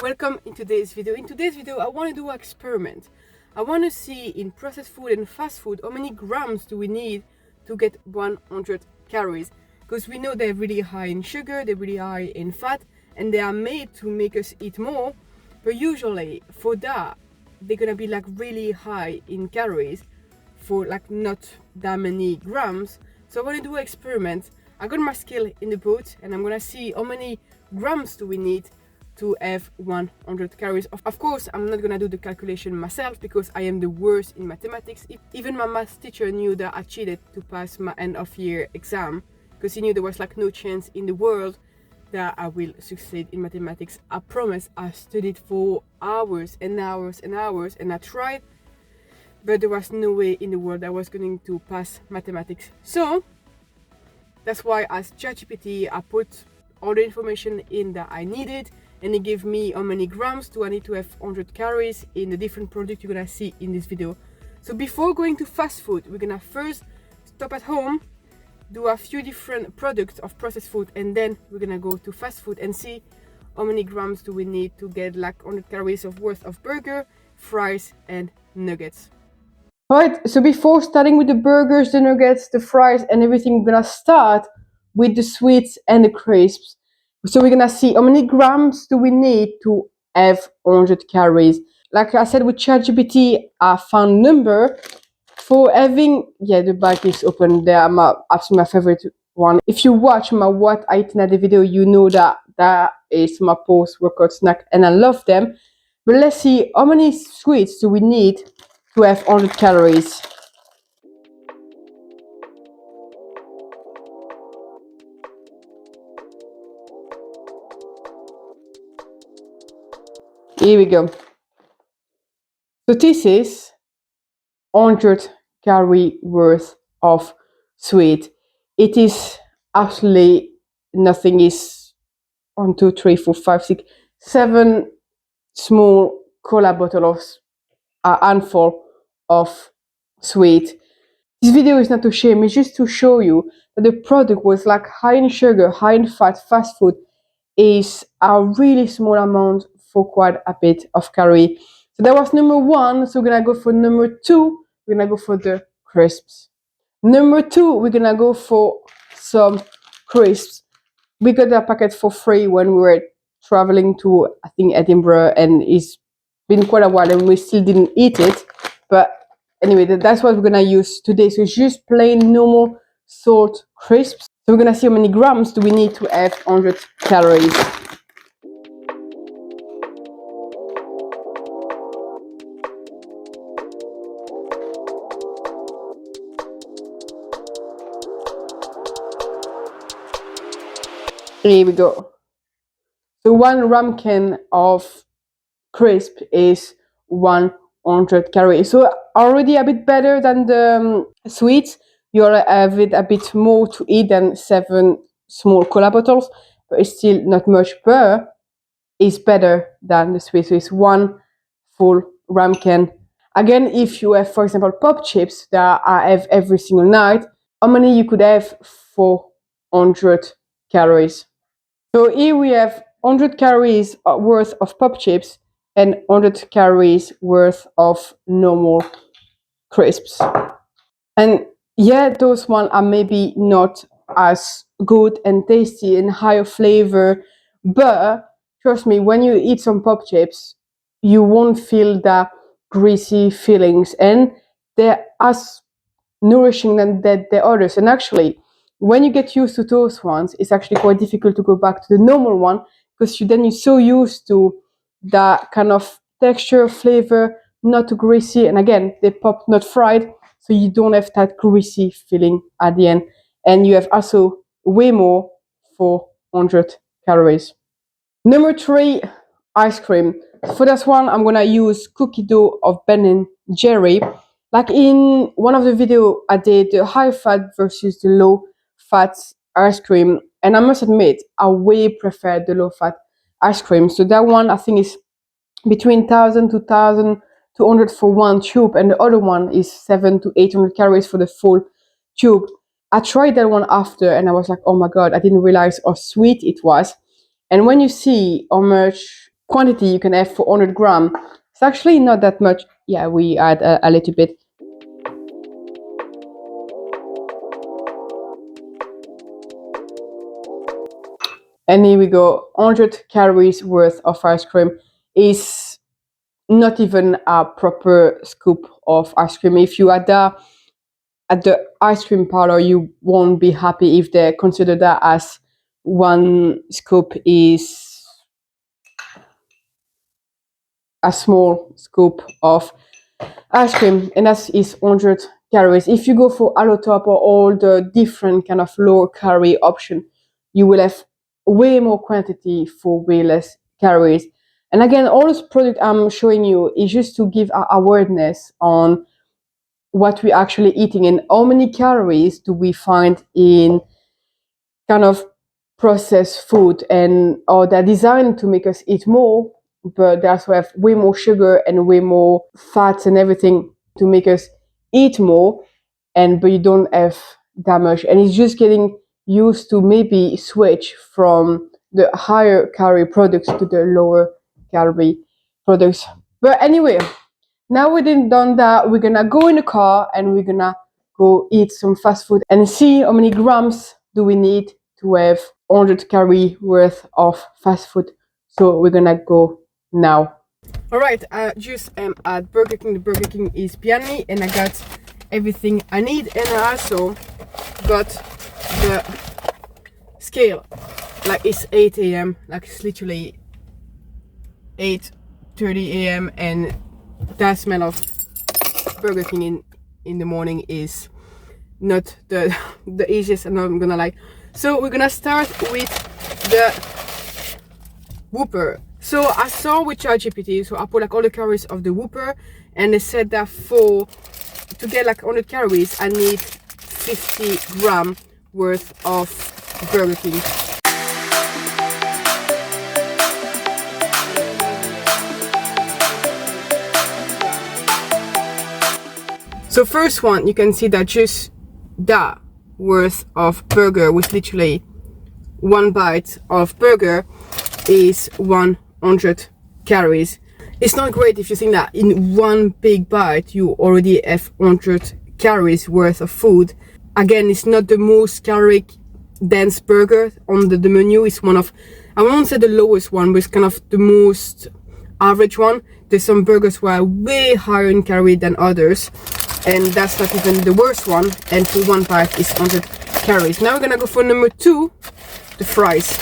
Welcome in today's video. In today's video, I want to do an experiment. I want to see in processed food and fast food how many grams do we need to get 100 calories, because we know they're really high in sugar, they're really high in fat, and they are made to make us eat more. But usually for that, they're gonna be like really high in calories for like not that many grams. So I want to do an experiment. I got my scale in the boat and I'm gonna see how many grams do we need to have 100 calories. Of course, I'm not gonna do the calculation myself because I am the worst in mathematics. Even my math teacher knew that I cheated to pass my end of year exam because he knew there was like no chance in the world that I will succeed in mathematics. I promise. I studied for hours and hours and hours and I tried, but there was no way in the world I was going to pass mathematics. So that's why as ChatGPT I put all the information in that I needed, and it gave me how many grams do I need to have 100 calories in the different products you're gonna see in this video. So before going to fast food, we're gonna first stop at home, do a few different products of processed food, and then we're gonna go to fast food and see how many grams do we need to get like 100 calories of worth of burger, fries and nuggets. Alright, so before starting with the burgers, the nuggets, the fries and everything, we're gonna start with the sweets and the crisps. So we're gonna see how many grams do we need to have 100 calories. Like I said with ChatGPT, I found number for having, the bag is open there, absolutely my favorite one. If you watch my what I eat in the video, you know that that is my post-workout snack and I love them. But let's see how many sweets do we need to have 100 calories. Here we go. So this is 100 calorie worth of sweet. It is absolutely nothing. Is 1, 2, 3, 4, 5, 6, 7 small cola bottles, a handful of sweet. This video is not to shame, it's just to show you that the product was like high in sugar, high in fat. Fast food is a really small amount for quite a bit of calorie. So that was number one. So we're gonna go for number two. We're gonna go for the crisps. Number two, we're gonna go for some crisps. We got a packet for free when we were traveling to, I think, Edinburgh, and it's been quite a while and we still didn't eat it. But anyway, that's what we're gonna use today. So it's just plain normal salt crisps. So we're gonna see how many grams do we need to have 100 calories. Here we go. So 1 ramekin of crisp is 100 calories. So already a bit better than the sweets. You have it a bit more to eat than 7 small cola bottles, but it's still not much, but it's better than the sweets. So it's 1 full ramekin. Again, if you have, for example, pop chips that I have every single night, how many you could have? 400 calories. So here we have 100 calories worth of pop chips and 100 calories worth of normal crisps. And yeah, those ones are maybe not as good and tasty and higher flavor, but trust me, when you eat some pop chips, you won't feel the greasy feelings, and they're as nourishing than the others. And actually, when you get used to those ones, it's actually quite difficult to go back to the normal one, because you're so used to that kind of texture, flavor, not too greasy, and again, they pop not fried, so you don't have that greasy feeling at the end, and you have also way more for 100 calories. Number 3, ice cream. For this one, I'm gonna use cookie dough of Ben & Jerry. Like in one of the videos I did, the high fat versus the low fat ice cream, and I must admit, I way prefer the low fat ice cream. So that one I think is between 1,000 to 1,200 for 1 tube, and the other one is 700 to 800 calories for the full tube. I tried that one after, and I was like, oh my god, I didn't realize how sweet it was. And when you see how much quantity you can have for 100 gram. It's actually not that much. Yeah, we add a little bit. And here we go, 100 calories worth of ice cream is not even a proper scoop of ice cream. If you add that at the ice cream parlor, you won't be happy if they consider that as one scoop is a small scoop of ice cream, and that is 100 calories. If you go for a la top or all the different kind of low calorie option, you will have way more quantity for way less calories. And again, all this product I'm showing you is just to give awareness on what we're actually eating and how many calories do we find in kind of processed food, and or they're designed to make us eat more, but they also have way more sugar and way more fats and everything to make us eat more, and but you don't have that much, and it's just getting used to maybe switch from the higher calorie products to the lower calorie products. But anyway, now we done done that, we're gonna go in the car and we're gonna go eat some fast food and see how many grams do we need to have 100 calorie worth of fast food. So we're gonna go now. Alright, I just am at Burger King. The Burger King is behind me and I got everything I need, and I also got the scale. Like it's 8 a.m. like it's literally 8:30 a.m. and that smell of Burger King in the morning is not the easiest, and I'm gonna lie. So we're gonna start with the Whopper. So I saw with ChatGPT, so I put like all the calories of the Whopper, and they said that to get like 100 calories I need 50 gram worth of Burger King. So first one, you can see that just that worth of burger with literally one bite of burger is 100 calories. It's not great if you think that in one big bite you already have 100 calories worth of food. Again, it's not the most caloric dense burger on the menu. It's one of, I won't say the lowest one, but it's kind of the most average one. There's some burgers who are way higher in calorie than others, and that's not even the worst one, and for one bite is 100 calories. Now we're gonna go for number 2, the fries.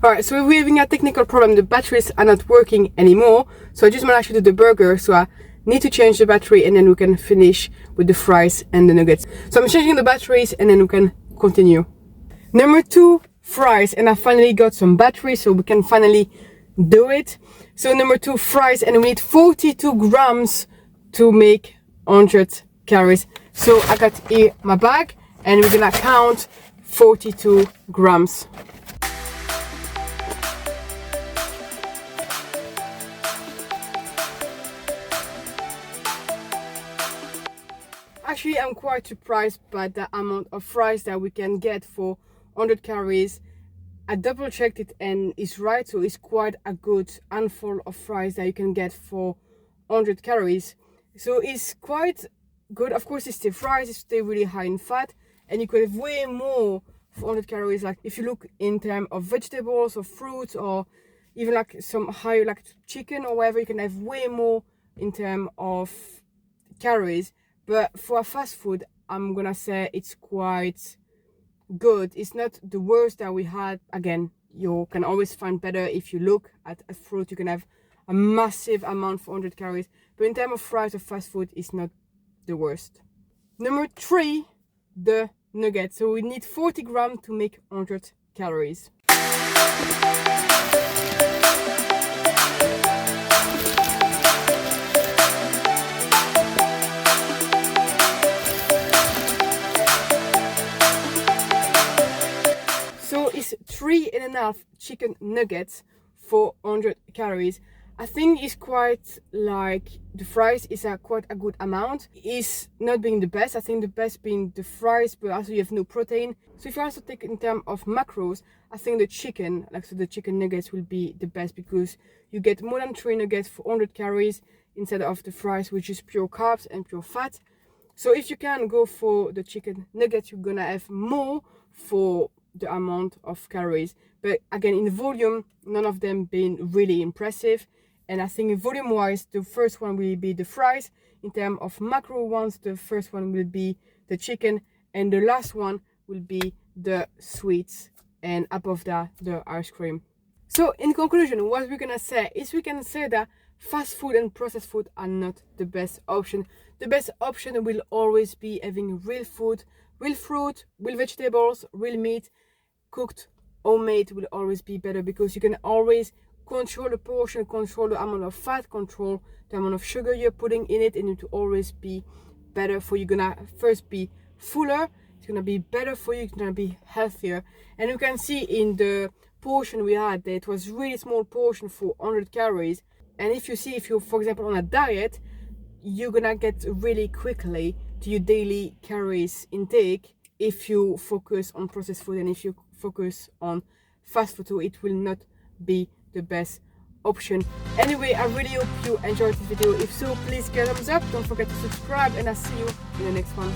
Alright, so we're having a technical problem. The batteries are not working anymore, so I just managed to do the burger, so I need to change the battery and then we can finish with the fries and the nuggets. So I'm changing the batteries and then we can continue. Number 2, fries, and I finally got some batteries so we can finally do it. So number 2, fries, and we need 42 grams to make 100 calories. So I got here my bag and we're gonna count 42 grams. Actually, I'm quite surprised by the amount of fries that we can get for 100 calories. I double checked it and it's right, so it's quite a good handful of fries that you can get for 100 calories. So it's quite good. Of course, it's still fries, it's still really high in fat, and you could have way more for 100 calories. Like if you look in terms of vegetables or fruits or even like some higher like chicken or whatever, you can have way more in terms of calories. But for a fast food, I'm gonna say it's quite good. It's not the worst that we had. Again, you can always find better. If you look at a fruit, you can have a massive amount for 100 calories, but in terms of fries or fast food, it's not the worst. Number 3, the nuggets. So we need 40 grams to make 100 calories. So it's 3.5 chicken nuggets for 100 calories. I think it's quite like the fries is quite a good amount. It's not being the best. I think the best being the fries, but also you have no protein. So if you also take in terms of macros, I think the chicken, like so the chicken nuggets will be the best because you get more than 3 nuggets for 100 calories instead of the fries, which is pure carbs and pure fat. So if you can go for the chicken nuggets, you're gonna have more for the amount of calories. But again, in volume, none of them being really impressive. And I think volume wise, the first one will be the fries. In terms of macro ones, the first one will be the chicken, and the last one will be the sweets, and above that the ice cream. So in conclusion, what we're gonna say is we can say that fast food and processed food are not the best option. The best option will always be having real food, real fruit, real vegetables, real meat. Cooked homemade will always be better because you can always control the portion, control the amount of fat, control the amount of sugar you're putting in it, and it will always be better for you. Gonna first be fuller, it's gonna be better for you, it's gonna be healthier. And you can see in the portion we had that it was really small portion for 100 calories. And if you're for example on a diet, you're gonna get really quickly to your daily calories intake if you focus on processed food, and if you focus on fast food, so it will not be the best option. Anyway, I really hope you enjoyed this video. If so, please give a thumbs up, don't forget to subscribe, and I'll see you in the next one.